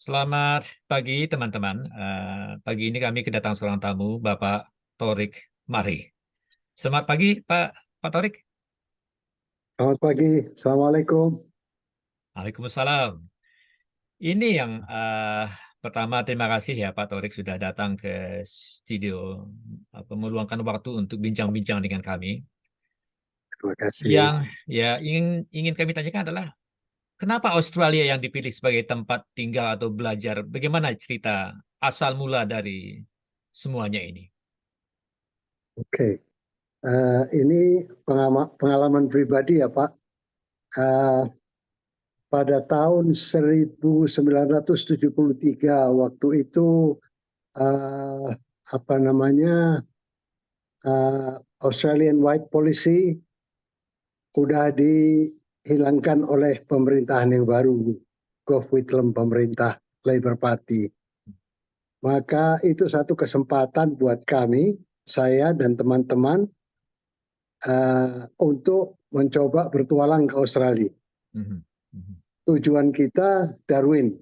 Selamat pagi teman-teman. Pagi ini kami kedatangan seorang tamu, Bapak Torik Mari. Selamat pagi Pak Torik. Selamat pagi, Assalamualaikum. Waalaikumsalam. Ini yang pertama terima kasih ya Pak Torik sudah datang ke studio, meluangkan waktu untuk bincang-bincang dengan kami. Terima kasih. Yang ya ingin kami tanyakan adalah kenapa Australia yang dipilih sebagai tempat tinggal atau belajar? Bagaimana cerita asal mula dari semuanya ini? Oke, ini pengalaman pribadi ya Pak. Eh, Pada tahun 1973 waktu itu eh, apa namanya Australian White Policy sudah dihilangkan oleh pemerintahan yang baru, Gough Whitlam, pemerintah Labour Party. Maka itu satu kesempatan buat kami, saya dan teman-teman untuk mencoba bertualang ke Australia. Mhm, mhm, Tujuan kita Darwin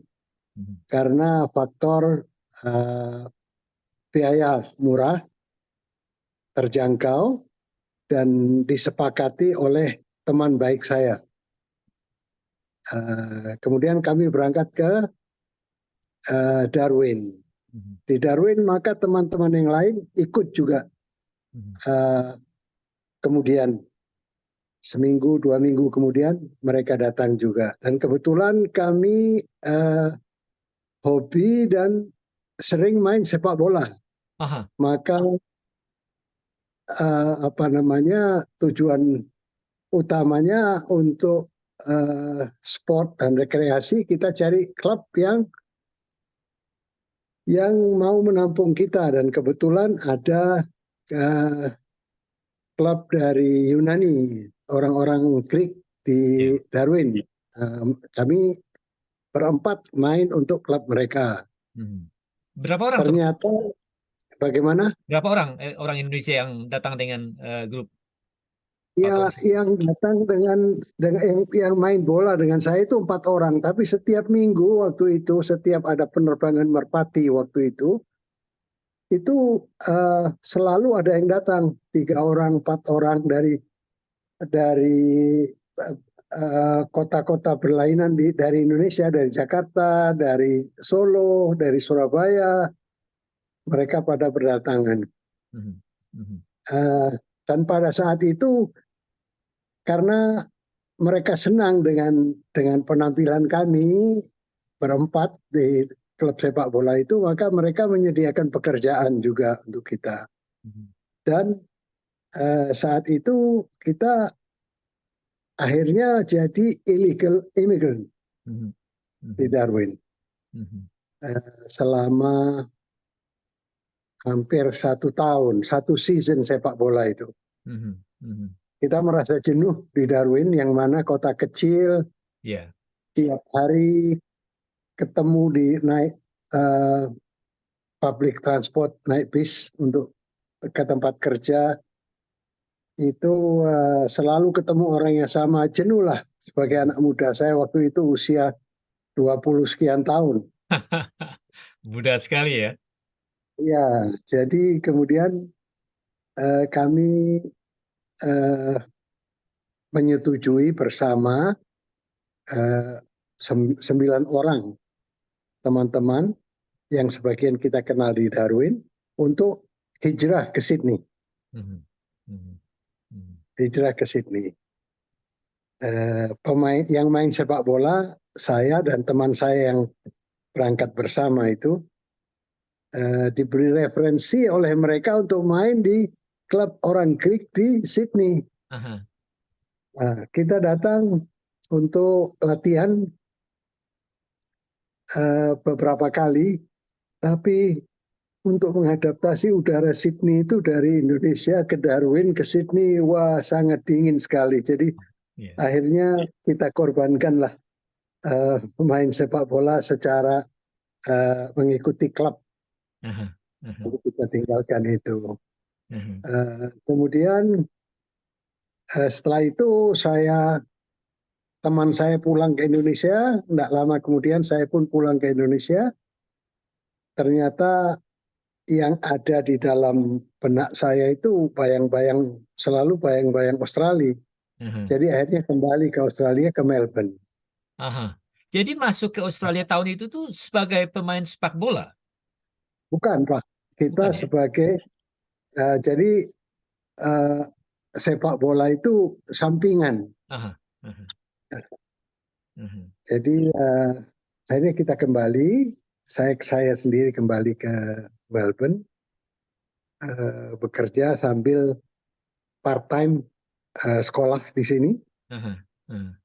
mhm. karena faktor uh, biaya murah, terjangkau, dan disepakati oleh teman baik saya. Kemudian kami berangkat ke Darwin. Mhm, Di Darwin maka teman-teman yang lain ikut juga. mhm. Uh, Kemudian seminggu, 2 minggu kemudian mereka datang juga. Dan kebetulan kami hobi dan sering main sepak bola. Aha. Maka tujuan utamanya untuk sport dan rekreasi kita cari klub yang mau menampung kita dan kebetulan ada uh, klub dari Yunani, orang-orang Greek di Ya. Darwin. Kami berempat main untuk klub mereka. Mhm. Berapa orang tuh? Ternyata bagaimana? Berapa orang orang Indonesia yang datang dengan grup Pak Ya, Torik? yang datang dengan yang main bola dengan saya itu 4 orang. Tapi setiap minggu waktu itu, setiap ada penerbangan merpati waktu itu selalu ada yang datang 3 orang, 4 orang dari kota-kota berlainan dari Indonesia, dari Jakarta, dari Solo, dari Surabaya. Mereka pada berdatangan. Mhm, mhm, Eh, dan pada saat itu karena mereka senang dengan penampilan kami berempat di klub sepak bola itu, maka mereka menyediakan pekerjaan juga untuk kita. mhm, Dan saat itu kita akhirnya jadi illegal immigrant mhm, di mhm, Darwin. mhm, Selama hampir 1 tahun, 1 season sepak bola itu. mhm, mhm. Kita merasa jenuh di Darwin, yang mana kota kecil, Ya. tiap hari ketemu di naik uh, public transport, naik bis untuk ke tempat kerja, itu selalu ketemu orang yang sama, jenuh lah sebagai Mhm. anak muda. Saya waktu itu usia 20 sekian tahun. Mudah sekali ya. Ya, jadi kemudian kami eh, menyetujui bersama 9 orang teman-teman yang sebagian kita kenal di Darwin untuk hijrah ke Sydney. Mhm, mhm, mhm, Hijrah ke Sydney. Pemain yang main sepak bola, saya dan teman saya yang berangkat bersama itu diberi referensi oleh mereka untuk main di klub orang Greek di Sydney. aha. Kita datang untuk latihan beberapa kali, tapi untuk mengadaptasi udara Sydney itu dari Indonesia ke Darwin ke Sydney, wah sangat dingin sekali. Jadi Ya. akhirnya kita korbankanlah pemain sepak bola secara mengikuti klub. Aha, aha, Jadi kita tinggalkan itu. aha. Kemudian setelah itu saya teman saya pulang ke Indonesia, tidak lama kemudian saya pun pulang ke Indonesia. Ternyata yang ada di dalam benak saya itu selalu bayang-bayang Australia. Aha. Jadi akhirnya kembali ke Australia, ke Melbourne. Aha. Jadi masuk ke Australia tahun itu tuh sebagai pemain sepak bola, Bukan, Pak. Kita bukan ya? sebagai, jadi eh, sepak bola itu sampingan. Aha. Aha. Aha. Jadi akhirnya kita kembali, saya sendiri kembali ke Melbourne, bekerja sambil part-time sekolah di sini, Aha. Aha.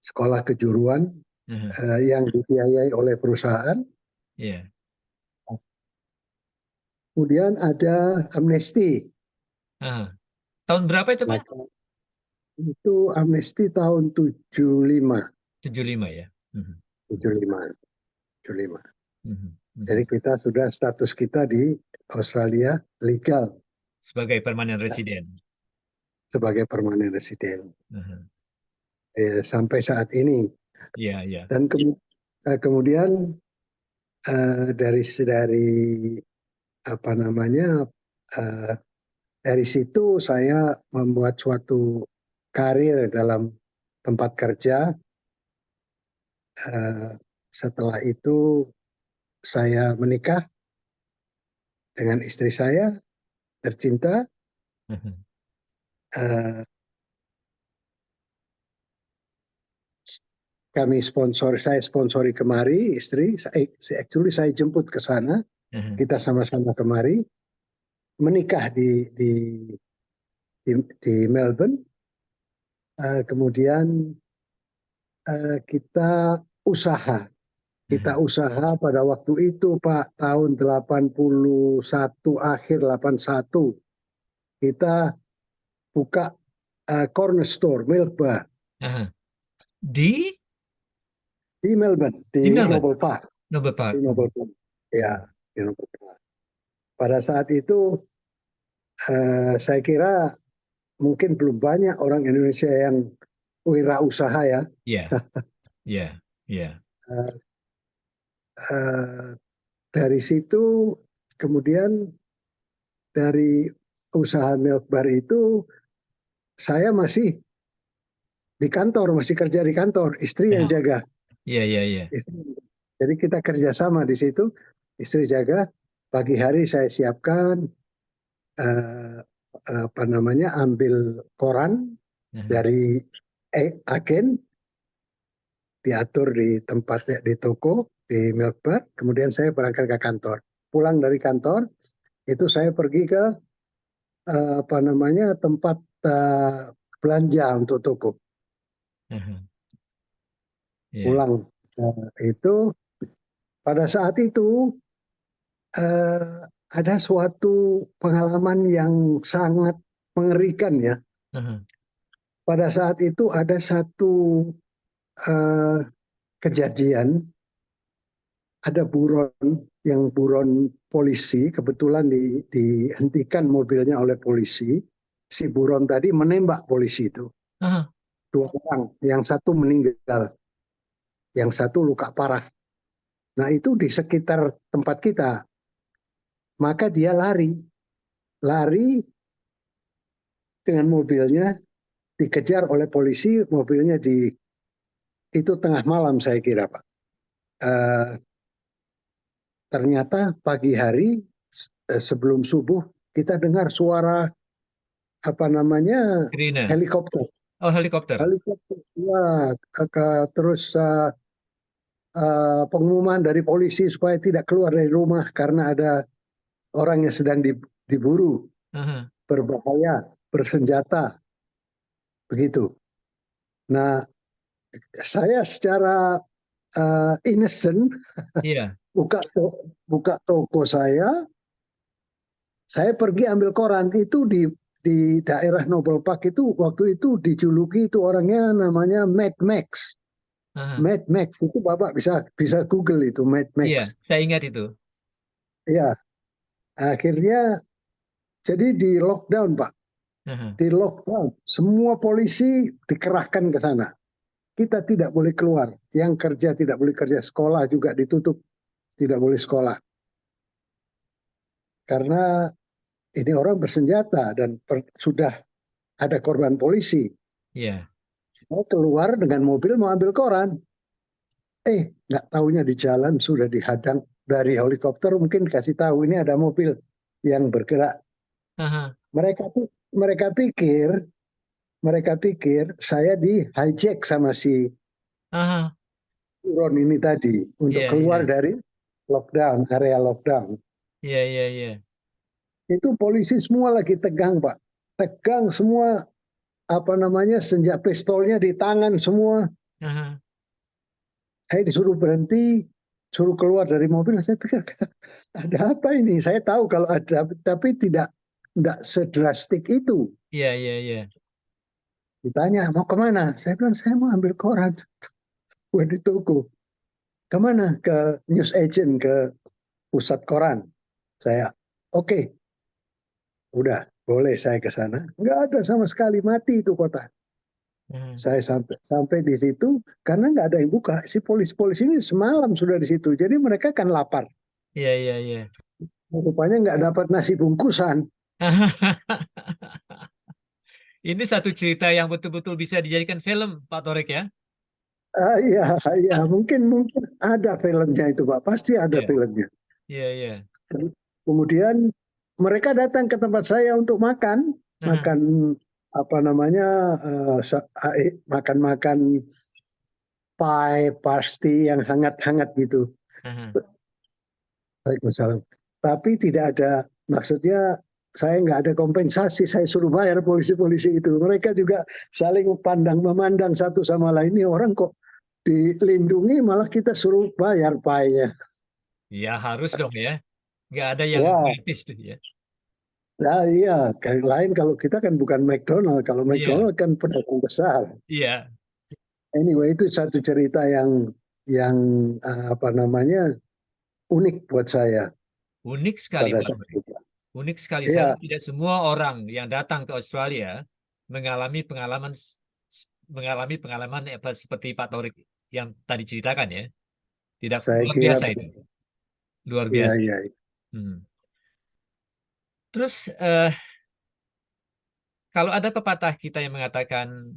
sekolah kejuruan Aha. yang dibiayai oleh perusahaan. Iya. Kemudian ada amnesti. Aha. Tahun berapa itu Pak? Maka itu amnesti tahun 75, 75 ya. Mhm. 75, 75. Mhm. Jadi Mhm. kita sudah status kita di Australia legal Sebagai permanen residen. sebagai permanent resident Aha. sampai saat ini. Iya, iya. Dan kemudian dari apa namanya eh, dari situ saya membuat suatu karir dalam tempat kerja. Eh, Setelah itu saya menikah dengan istri saya tercinta. Aha. Eh, saya sponsori kemari istri. Actually saya jemput ke sana. Aha. Kita sama-sama kemari menikah di Melbourne. Kemudian kita usaha. Aha. Kita usaha pada waktu itu Pak, tahun 81, akhir 81. Kita buka corner store, milk bar Aha. Di di Melbourne, di di Melbourne, Noble Park. Noble Di Park. Noble Mhm. Park. Ya, Mhm. di Noble Park. Pada saat itu saya kira mungkin belum banyak orang Indonesia yang wirausaha ya. Iya, iya, iya. Eh, eh, dari situ kemudian dari usaha milk bar itu saya masih di kantor, masih kerja di kantor, istri yang Ya. jaga. Iya, iya, iya. Jadi kita kerjasama di situ, istri jaga, pagi hari saya siapkan eh, apa namanya, ambil koran Aha. dari agen, diatur di tempatnya di toko di milk bar, kemudian saya berangkat ke kantor. Pulang dari kantor itu saya pergi ke apa namanya tempat belanja untuk toko. Aha. Iya. Pulang itu pada saat itu ada suatu pengalaman yang sangat mengerikan ya. Aha. Pada saat itu ada satu eh, kejadian, ada buron polisi, kebetulan dihentikan mobilnya oleh polisi. Si buron tadi menembak polisi itu, Aha. 2 orang, yang satu meninggal, yang satu luka parah. Nah itu di sekitar tempat kita, maka dia lari dengan mobilnya, dikejar oleh polisi, mobilnya itu tengah malam saya kira Pak. Eh, Ternyata pagi hari sebelum subuh kita dengar suara apa namanya Irina. helikopter, Oh, helikopter. helikopter. Ya, terus pengumuman dari polisi supaya tidak keluar dari rumah karena ada orang yang sedang diburu, Aha. berbahaya, bersenjata, begitu. Nah, saya secara innocent Iya. buka buka toko saya pergi ambil koran itu di daerah Noble Park itu waktu itu dijuluki itu orangnya namanya Mad Max. Aha. Mad Max itu Bapak bisa bisa Google itu Mad Iya, Max. saya ingat itu. Ya, akhirnya jadi di lockdown Pak. Aha. Di lockdown, semua polisi dikerahkan ke sana. kita tidak boleh keluar. Yang kerja tidak boleh kerja, sekolah juga ditutup, tidak boleh sekolah. Karena ini orang bersenjata dan sudah ada korban polisi. Iya. Mau keluar dengan mobil mau ambil koran. Nggak taunya di jalan sudah dihadang dari helikopter, mungkin kasih tahu ini ada mobil yang bergerak. Aha. Mereka pikir saya di hijack sama si Aha. Ron ini tadi untuk Iya, keluar iya. dari area lockdown. Iya, iya, iya. Itu polisi semua lagi tegang, Pak. Tegang semua, senjata pistolnya di tangan semua. Aha. Saya disuruh berhenti, suruh keluar dari mobil. Saya pikir ada apa ini? Saya tahu kalau ada, tapi tidak sedrastik itu. Iya, iya, iya. Ditanya mau kemana? Saya bilang saya mau ambil koran buat di toko. Kemana? Ke news agent, ke pusat koran. Saya, oke, udah boleh saya ke sana. Nggak ada sama sekali, mati itu kota. Aha. Saya sampai di situ karena nggak ada yang buka. Si polisi ini semalam sudah di situ. Jadi mereka kan lapar. Iya, iya, iya. Rupanya nggak dapat nasi bungkusan. Ini satu cerita yang betul-betul bisa dijadikan film, Pak Torik ya. Iya, iya, mungkin ada filmnya itu, Pak. Pasti ada Iya, filmnya. iya, iya. Kemudian mereka datang ke tempat saya untuk makan, Aha. apa namanya, makan pie, pasti yang hangat-hangat gitu. Aha. Waalaikumsalam. Tapi tidak ada, maksudnya saya nggak ada kompensasi, saya suruh bayar polisi-polisi itu. Mereka juga saling memandang satu sama lain. Ini orang kok dilindungi, malah kita suruh bayar pie-nya. Ya harus dong ya. Nggak ada yang Ya, gratis tuh ya. nah iya. Kayak lain kalau kita kan bukan McDonald. Kalau Iya, McDonald kan pedagang besar. iya. Anyway, itu satu cerita yang unik buat saya Unik sekali, pada Pak saat Torik. itu. Unik sekali. Saya Iya, tidak semua orang yang datang ke Australia mengalami pengalaman apa seperti Pak Torik yang tadi ceritakan ya. Tidak saya luar kira biasa itu. begitu. Luar Iya, biasa. iya. Hmm. Terus kalau ada pepatah kita yang mengatakan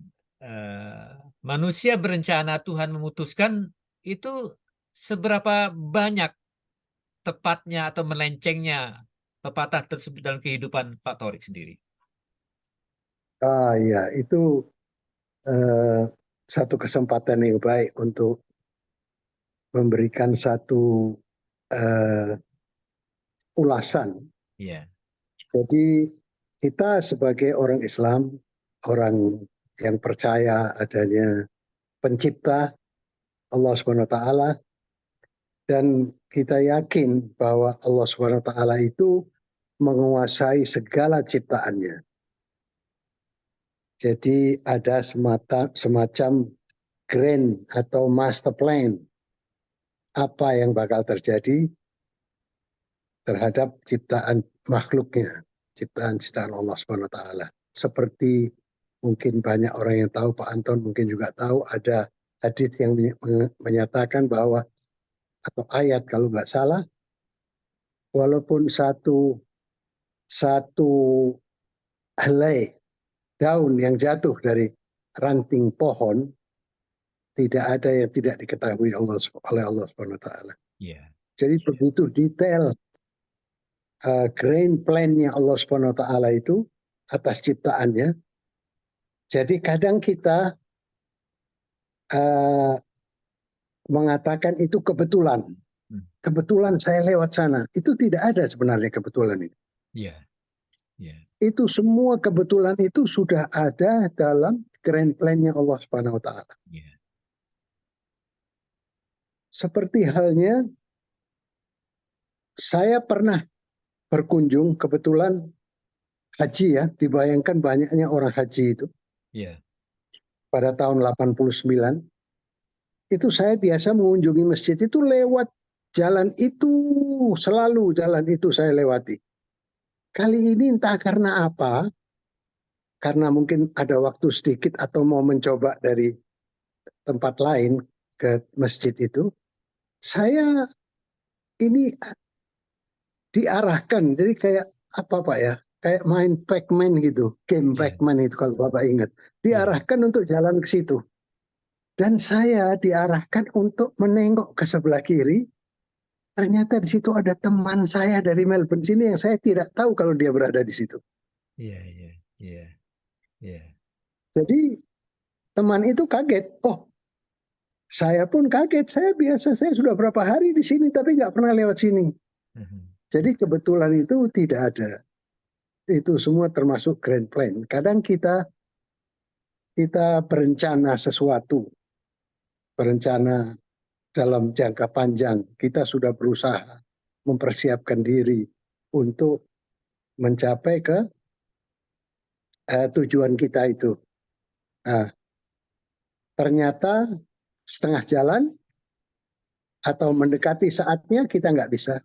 manusia berencana Tuhan memutuskan, itu seberapa banyak tepatnya atau melencengnya pepatah tersebut dalam kehidupan Pak Torik sendiri? Iya, itu eh, satu kesempatan yang baik untuk memberikan satu eh, ulasan. Iya, Jadi kita sebagai orang Islam, orang yang percaya adanya pencipta Allah Subhanahu wa taala, dan kita yakin bahwa Allah Subhanahu wa taala itu menguasai segala ciptaannya. Jadi ada semacam grand atau master plan apa yang bakal terjadi terhadap ciptaan makhluknya, ciptaan-ciptaan Allah Subhanahu wa taala. Seperti mungkin banyak orang yang tahu, Pak Anton mungkin juga tahu, ada hadis yang menyatakan bahwa, atau ayat kalau nggak salah, walaupun satu satu helai daun yang jatuh dari ranting pohon, tidak ada yang tidak diketahui oleh Allah Subhanahu wa taala. iya, Jadi begitu detail grand plan-nya Allah Subhanahu wa taala itu atas ciptaannya. Jadi kadang kita uh, mengatakan itu kebetulan. hmm, Kebetulan saya lewat sana. Itu tidak ada sebenarnya kebetulan itu. iya, iya, Itu semua kebetulan itu sudah ada dalam grand plan-nya Allah Subhanahu wa taala. iya, Seperti halnya saya pernah berkunjung kebetulan haji, ya, dibayangkan banyaknya orang haji itu iya, pada tahun 89. Itu saya biasa mengunjungi masjid itu lewat jalan itu, selalu jalan itu saya lewati. Kali ini entah karena apa, karena mungkin ada waktu sedikit atau mau mencoba dari tempat lain, ke masjid itu, saya ini diarahkan, jadi kayak apa Pak ya, kayak main Pac-Man gitu, game Iya, Pac-Man itu kalau Bapak ingat, iya, diarahkan untuk jalan ke situ. Dan saya diarahkan untuk menengok ke sebelah kiri, ternyata di situ ada teman saya dari Melbourne sini yang saya tidak tahu kalau dia berada di situ. iya, iya, iya, iya, Jadi teman itu kaget, oh saya pun kaget, saya biasa, saya sudah berapa hari di sini tapi nggak pernah lewat sini. mhm, Jadi kebetulan itu tidak ada. Itu semua termasuk grand plan. Kadang kita berencana sesuatu, berencana dalam jangka panjang. Kita sudah berusaha mempersiapkan diri untuk mencapai ke tujuan kita itu. Nah, ternyata setengah jalan atau mendekati saatnya kita nggak bisa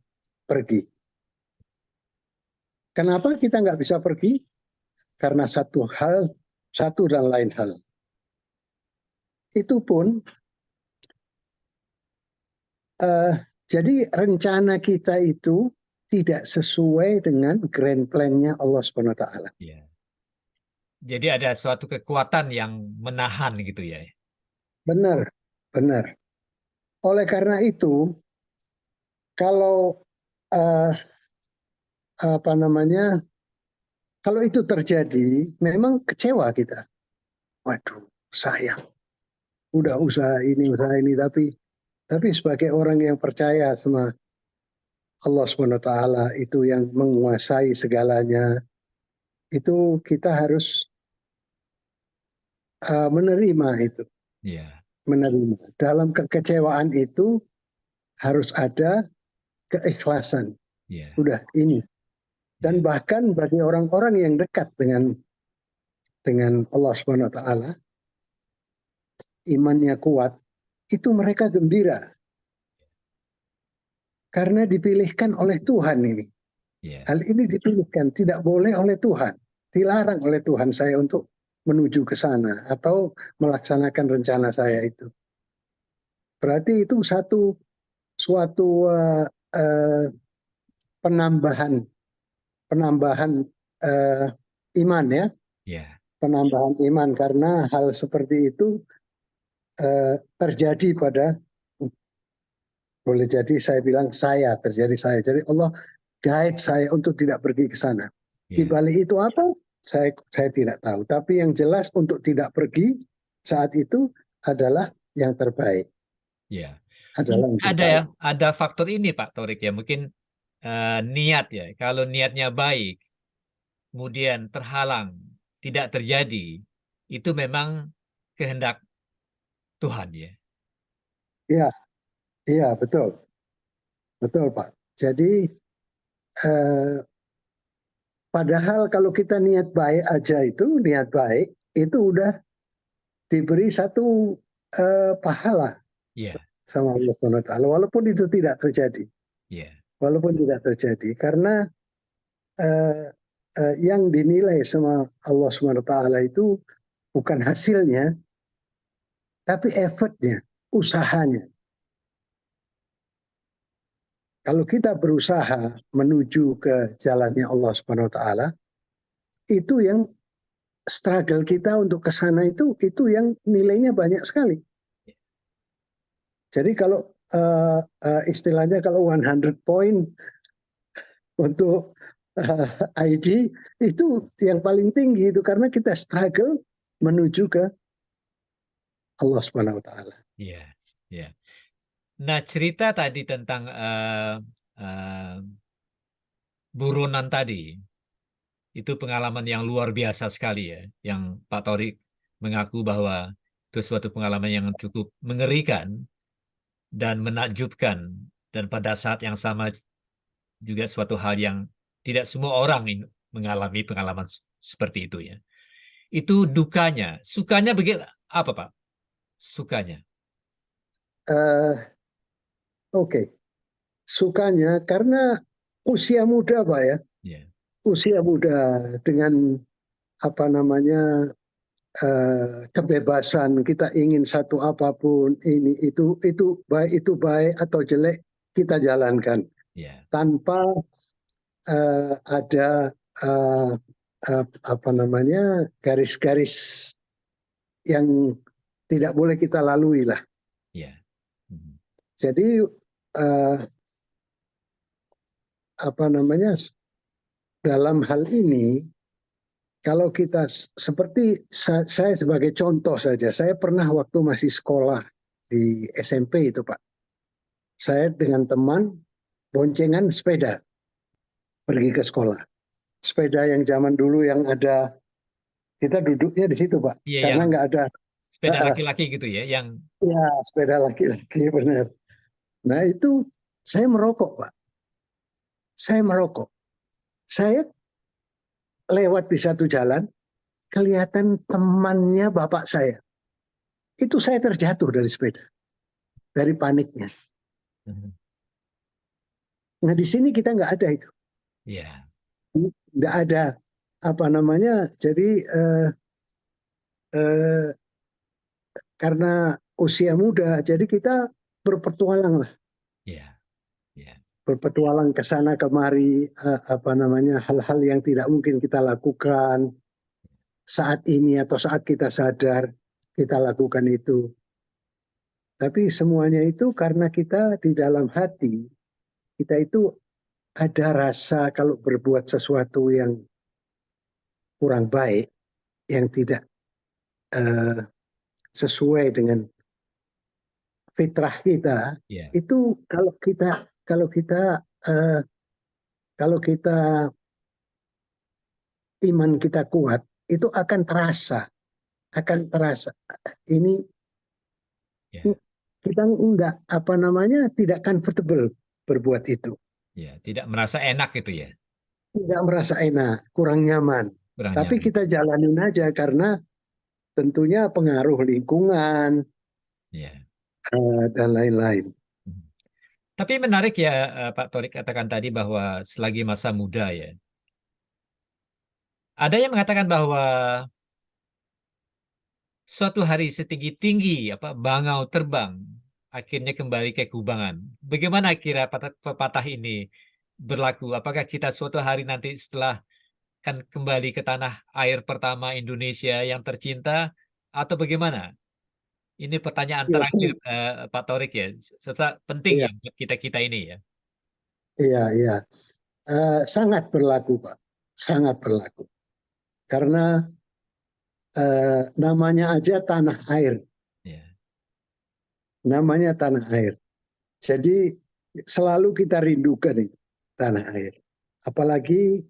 pergi. Kenapa kita nggak bisa pergi? Karena satu dan lain hal. Itu pun eh, jadi rencana kita itu tidak sesuai dengan grand plan-nya Allah Subhanahu wa taala. iya. Jadi ada suatu kekuatan yang menahan gitu ya. Benar, benar. Oleh karena itu, kalau eh, apa namanya, kalau itu terjadi, memang kecewa kita. Waduh, sayang. Udah usaha ini, tapi sebagai orang yang percaya sama Allah Subhanahu wa taala itu yang menguasai segalanya, itu kita harus menerima itu, Iya, menerima. Dalam kekecewaan itu harus ada keikhlasan. iya, Udah ini. Dan iya, bahkan bagi orang-orang yang dekat dengan Allah Subhanahu wa taala, imannya kuat, itu mereka gembira karena dipilihkan oleh Tuhan ini. iya, Hal ini dipilihkan, tidak boleh oleh Tuhan. Dilarang oleh Tuhan saya untuk menuju ke sana atau melaksanakan rencana saya itu. Berarti itu suatu uh, penambahan penambahan uh, iman ya, iya, penambahan iman karena hal seperti itu terjadi pada, boleh jadi saya bilang terjadi saya. Jadi Allah guide saya untuk tidak pergi ke sana. Di iya, balik itu apa? Saya tidak tahu. Tapi yang jelas untuk tidak pergi saat itu adalah yang terbaik. iya. Adalah yang Ada ya, terbaik. ada faktor ini Pak Torik ya. Mungkin niat ya. Kalau niatnya baik, kemudian terhalang, tidak terjadi, itu memang kehendak Tuhan ya. Iya, iya betul, betul Pak. Jadi eh, padahal kalau kita niat baik aja itu niat baik itu udah diberi satu pahala Iya, sama Allah Subhanahu wa taala walaupun itu tidak terjadi. iya, Walaupun tidak terjadi karena eh, yang dinilai sama Allah Subhanahu wa taala itu bukan hasilnya tapi effortnya, usahanya. Kalau kita berusaha menuju ke jalannya Allah Subhanahu wa taala, itu yang struggle kita untuk ke sana itu yang nilainya banyak sekali. Jadi kalau istilahnya kalau 100 point untuk ID itu yang paling tinggi itu karena kita struggle menuju ke Allah Subhanahu wa taala. iya, iya. Nah, cerita tadi tentang eh, buronan tadi, itu pengalaman yang luar biasa sekali ya, yang Pak Torik mengaku bahwa itu suatu pengalaman yang cukup mengerikan dan menakjubkan, dan pada saat yang sama juga suatu hal yang tidak semua orang mengalami pengalaman seperti itu ya. Itu dukanya, sukanya begitu apa Pak? Sukanya, Oke, okay. Sukanya karena usia muda Pak ya, ya, usia muda dengan apa namanya kebebasan, kita ingin satu apapun, ini itu baik atau jelek kita jalankan Ya, tanpa ada apa namanya garis-garis yang tidak boleh kita lalui lah. ya. Mhm. Jadi apa namanya dalam hal ini kalau kita seperti saya sebagai contoh saja, saya pernah waktu masih sekolah di SMP itu Pak, saya dengan teman boncengan sepeda pergi ke sekolah. Sepeda yang zaman dulu yang ada kita duduknya di situ Pak, Iya, karena yang nggak ada sepeda laki-laki gitu ya, yang ya sepeda laki-laki benar. Nah itu saya merokok Pak, saya merokok. Saya lewat di satu jalan, kelihatan temannya bapak saya. Itu saya terjatuh dari sepeda, dari paniknya. Mhm. Nah di sini kita nggak ada itu, Ya, nggak ada apa namanya. Jadi eh, karena usia muda, jadi kita berpetualang lah, ya, ya, berpetualang ke sana kemari, apa namanya hal-hal yang tidak mungkin kita lakukan saat ini atau saat kita sadar kita lakukan itu. Tapi semuanya itu karena kita di dalam hati kita itu ada rasa kalau berbuat sesuatu yang kurang baik, yang tidak eh, sesuai dengan fitrah kita, ya, itu kalau kita eh, kalau kita iman kita kuat, itu akan terasa. Ini ya, kita enggak apa namanya tidak comfortable berbuat itu, ya. Tidak merasa enak gitu ya, tidak merasa enak, kurang nyaman. kurang Tapi nyaman. kita jalanin aja karena tentunya pengaruh lingkungan Ya. dan lain-lain. Mhm. Tapi menarik ya, Pak Torik katakan tadi bahwa selagi masa muda ya, ada yang mengatakan bahwa suatu hari setinggi-tinggi apa bangau terbang, akhirnya kembali ke kubangan. Bagaimana kira pepatah ini berlaku? Apakah kita suatu hari nanti setelah kan kembali ke tanah air pertama Indonesia yang tercinta, atau bagaimana? Ini pertanyaan Ya, terakhir, Pak Torik ya, serta penting iya, ya buat kita-kita ini ya. iya, iya. Sangat berlaku, Pak. Sangat berlaku. Karena namanya aja tanah air. Ya, Namanya tanah air. Jadi selalu kita rindukan itu, tanah air. Apalagi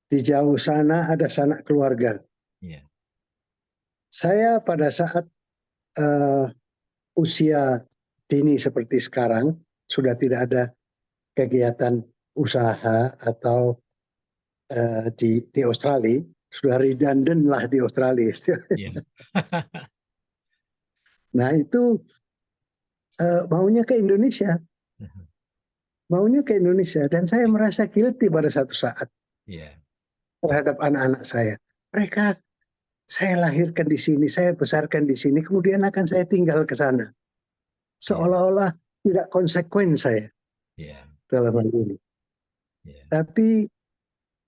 di jauh sana ada sanak keluarga. ya, Saya pada saat eh, usia dini seperti sekarang, sudah tidak ada kegiatan usaha atau di Australia, sudah redundant lah di Australia. ya. Nah itu maunya ke Indonesia, maunya ke Indonesia, dan saya merasa guilty pada satu saat Ya, terhadap anak-anak saya. Mereka saya lahirkan di sini, saya besarkan di sini, kemudian akan saya tinggal ke sana, ya, seolah-olah tidak konsekuen saya ya, dalam hal ini. ya, Tapi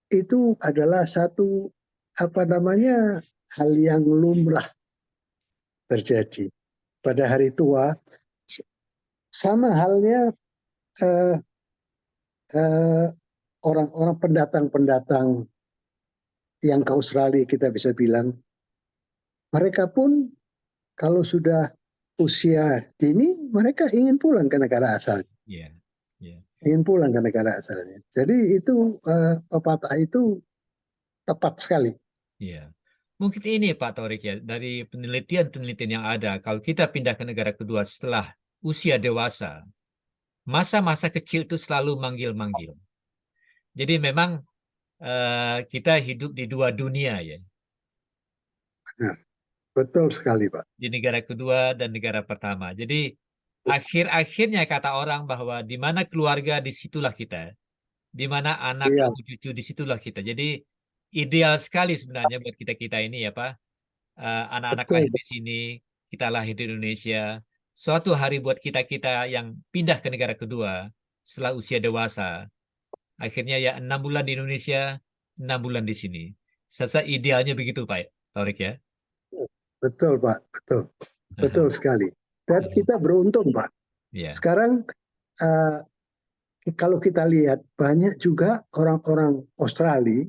itu adalah satu apa namanya hal yang lumrah terjadi pada hari tua. Sama halnya eh, eh, orang-orang pendatang-pendatang yang ke Australia kita bisa bilang, mereka pun kalau sudah usia dini, mereka ingin pulang ke negara asalnya. ya, ya, Ingin pulang ke negara asalnya. Jadi itu pepatah itu tepat sekali. ya. Mungkin ini Pak Torik ya, dari penelitian-penelitian yang ada, kalau kita pindah ke negara kedua setelah usia dewasa, masa-masa kecil itu selalu manggil-manggil. Jadi memang kita hidup di dua dunia ya, Nah, betul sekali, Pak. di negara kedua dan negara pertama. Jadi akhir-akhirnya kata orang bahwa di mana keluarga disitulah kita, di mana anak Iya, ibu cucu disitulah kita. Jadi ideal sekali sebenarnya buat kita kita ini ya Pak. anak-anak betul, lahir di sini, kita lahir di Indonesia. Suatu hari buat kita-kita yang pindah ke negara kedua setelah usia dewasa, akhirnya ya 6 bulan di Indonesia, 6 bulan di sini. Saya idealnya begitu, Pak Taurik ya. betul Pak, betul, Aha, betul sekali. Dan aha. kita beruntung Pak. Ya, Sekarang eh, kalau kita lihat banyak juga orang-orang Australia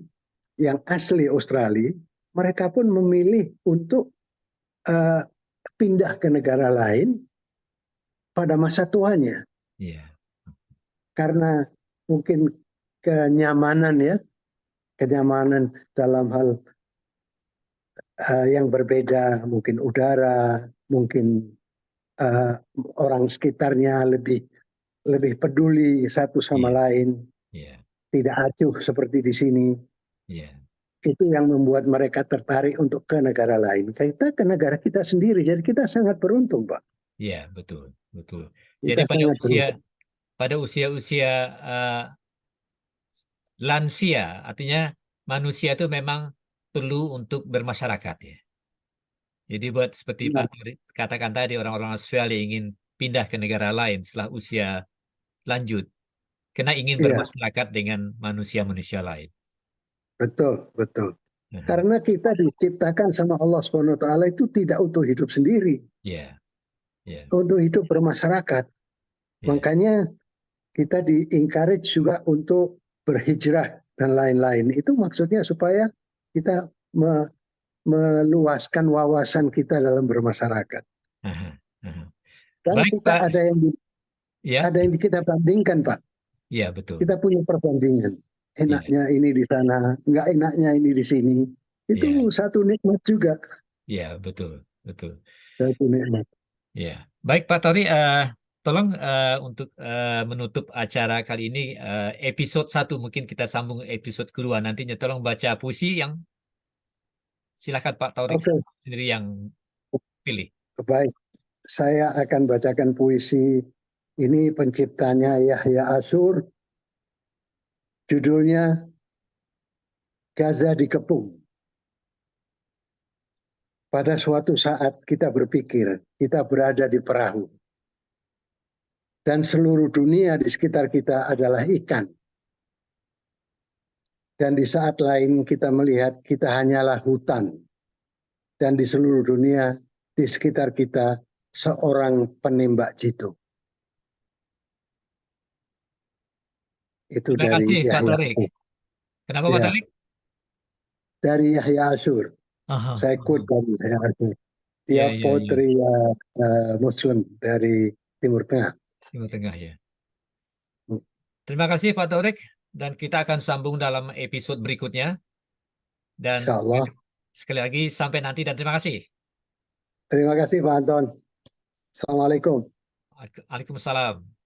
yang asli Australia, mereka pun memilih untuk eh, pindah ke negara lain pada masa tuanya ya, karena mungkin kenyamanan ya, kenyamanan dalam hal yang berbeda, mungkin udara, mungkin eh, orang sekitarnya lebih lebih peduli satu sama iya, lain, iya, tidak acuh seperti di sini. iya, Itu yang membuat mereka tertarik untuk ke negara lain. Kita ke negara kita sendiri, jadi kita sangat beruntung, Pak. iya, betul, betul. Jadi Kita sangat beruntung. pada usia-usia eh, lansia, artinya manusia itu memang perlu untuk bermasyarakat ya. Jadi buat seperti Pak Nah, Taurik katakan tadi orang-orang Australia ingin pindah ke negara lain setelah usia lanjut, karena ingin iya, bermasyarakat dengan manusia-manusia lain. betul, betul. Aha. Karena kita diciptakan sama Allah Subhanahu wa taala itu tidak untuk hidup sendiri, Iya, iya, untuk hidup bermasyarakat. iya, Makanya kita di-encourage juga untuk berhijrah dan lain-lain. Itu maksudnya supaya kita meluaskan wawasan kita dalam bermasyarakat. aha, aha. Dan Baik kita Pak, ya, ada yang kita bandingkan, Pak. iya betul, Kita punya perbandingan. iya, Enaknya ini di sana, nggak enaknya ini di sini. iya, Itu satu nikmat juga. iya betul, betul. Satu nikmat. Ya, baik Pak Tori, tolong untuk menutup acara kali ini episode 1 mungkin kita sambung episode kedua nantinya. Tolong baca puisi yang silakan Pak Taurik Oke, sendiri yang pilih. baik. Saya akan bacakan puisi ini penciptanya Yahya Ashur. Judulnya Gaza Dikepung. Pada suatu saat kita berpikir kita berada di perahu. Dan seluruh dunia di sekitar kita adalah ikan. Dan di saat lain kita melihat kita hanyalah hutan. Dan di seluruh dunia di sekitar kita seorang penembak jitu. Itu Terima dari kasih Pak Yahya Taurik. Ashur. Kenapa Pak Ya, Taurik? dari Yahya Ashur. Aha, Saya quote aha. dari Yahya Ashur. Dia Iya, iya, iya. potri Muslim dari Timur Tengah. Timur Tengah ya. Terima kasih Pak Taurik dan kita akan sambung dalam episode berikutnya. Dan Insya Allah. sekali lagi sampai nanti dan terima kasih. Terima kasih Pak Anton. Assalamualaikum. Waalaikumsalam.